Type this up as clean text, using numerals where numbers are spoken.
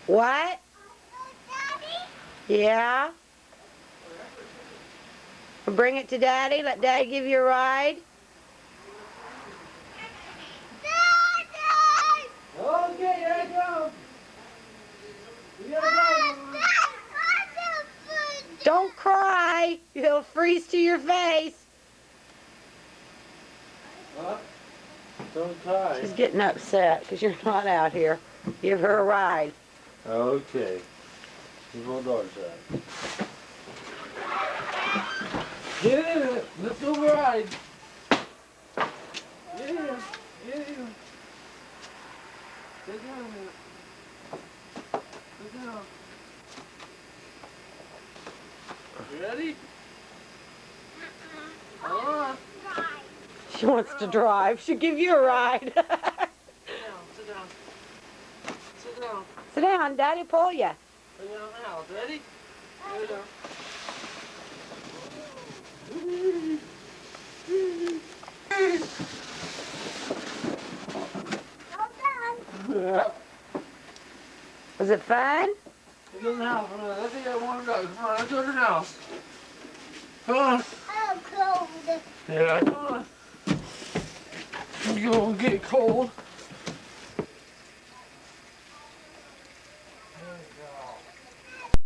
What? Yeah? Bring it to Daddy. Let Daddy give you a ride. Okay, here I go. You gotta go. Don't cry. You'll freeze to your face. What? Don't cry. She's getting upset because you're not out here. Give her a ride. Okay. Where's my daughter's at? Get in it. Let's go ride. Get in. Get in. Sit down a minute. Sit down. You ready? Come on. She wants to drive. She'll give you a ride. Sit down. Sit down. Sit down. Sit down. Daddy pull you. Sit down now. Ready? Sit down. Was it fun? Let's go to the house. Let's see that one go. Come on, let's go to the house. Come on. I'm cold. Yeah, come on. You're gonna get cold.